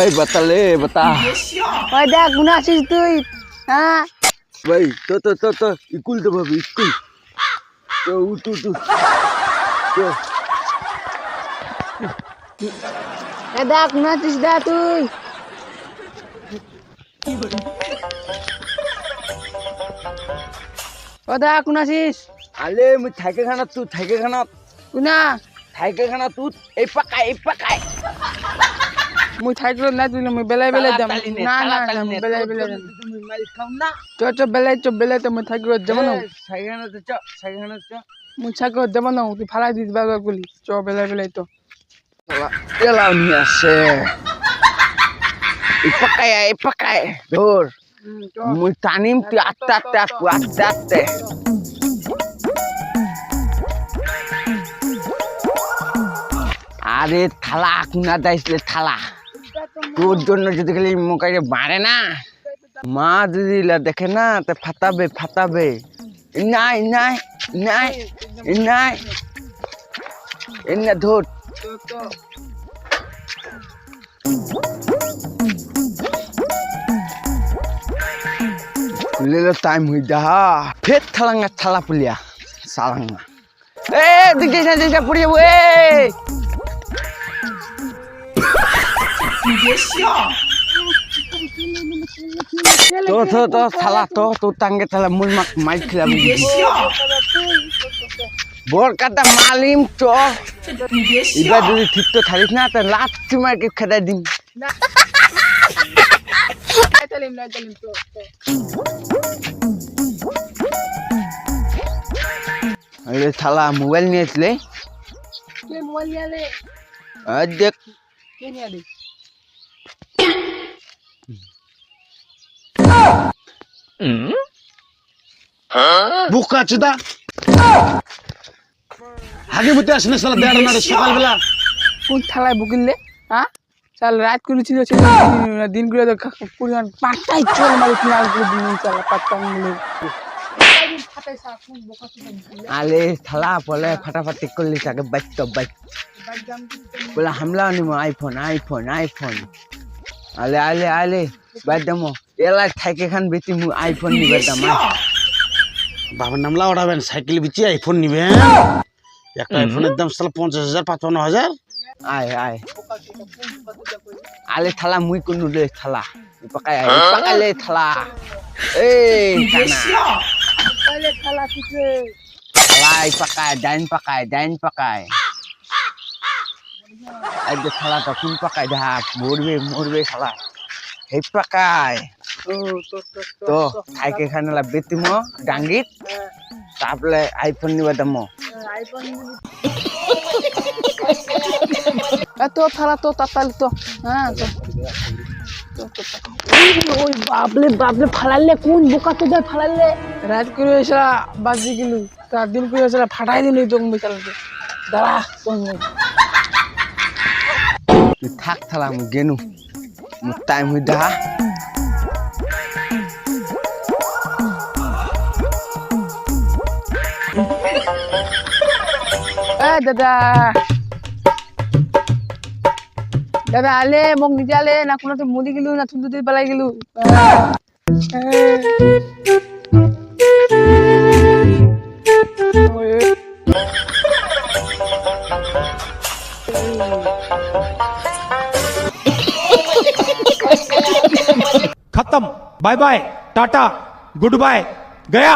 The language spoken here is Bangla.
এই বাতালে বাতা ওই দেখ গুনা আছিস তুই হ্যাঁ ভাই তো স্কুল তো ভাবি স্কুল তো উঠ তো এ দেখ গুনা আছিস দা তুই ও দেখ গুনা আছিস আলে মুই থাইকে খানা গুনা থাইকে খানা তুই এই পাকাই মুই থাকলো না তুই মুই বেলাই দাম না মুই বেলাই দাম তুমি মাল খাও না চ বেলাই তো মুই থাকলো যাব না সাইখানা চ মুই থাকলো যাব না তুই ফালাই দিস বাবা গুলি চ বেলাই তো এলাও নি আছে এই পাকাই ধর মুই টানিম তুই আস্তে আরে থালা কুনা দাইছিলে থালা তোর জন্য যদি খালি মোকাইরে মারে না মা যদি দেখে না তো ফাটাবে নাই এনে ধর লেলো টাইম হই দা ফের থালা পুলিয়া সালাঙ্গা এ দিকে পুড়িয়ে তো থালা তো টাঙ্গে থালা মুল মাইক খেলাম বোর কাটা মালিম চ এবার যদি ঠিক তো থালিস না তো লাচ্ছি মারকে খেদাই দিম আরে থালা মোবাইল নিয়েছিলে দেখ বুকা চুদা আগে মতে আসলে সালা দেড় না সকালবেলা কোন থালায় বুকিলে হ্যাঁ চাল রাত করে ছিল দিন করে তো পরিমাণ পাঁচটাই চল মারি কিনার করে দিন চাল পাঁচটা মিলে আলে থালা বলে ফাটাফাটি করলি তাকে বাইক বলে হামলা নিমো আইফোন আলে বাইক দামো এলা থাইকে খান বেশি মু আইফোন নিবে দাম বাবার নাম লাউড়াবেন সাইকেল বিচি আইফোন নিবেন একটা আইফোনের দাম সালা 50,000 55,000 আয় আলে থালা মুই কোন লে থালা পাকালে থালা এই কানা থালাই ডাইন পাকায় এই যে থালা তখন পাকায় ঢাক মরবে থালা এই পাকায় তো থাইকে খানালা বেতিমো ডাঙ্গিত তারপরে আইফোন নিবা দামো তো থালা তো তাতালি তো হ্যাঁ ওই বাবলে ফালালে কোন বোকা তো দেয় ফালালে রাত করে এসা বাজি গেল তার দিন করে এসা ফাটাই দিল তো বিকালকে দাঁড়া থাক থালা আমি গেনু টাইম হই দা দাদা আলে মোক নিজে আলে না কোনো মরি গেলু না থুন্দু দিয়ে পেলাই গেলু खत्म bye bye tata goodbye गया।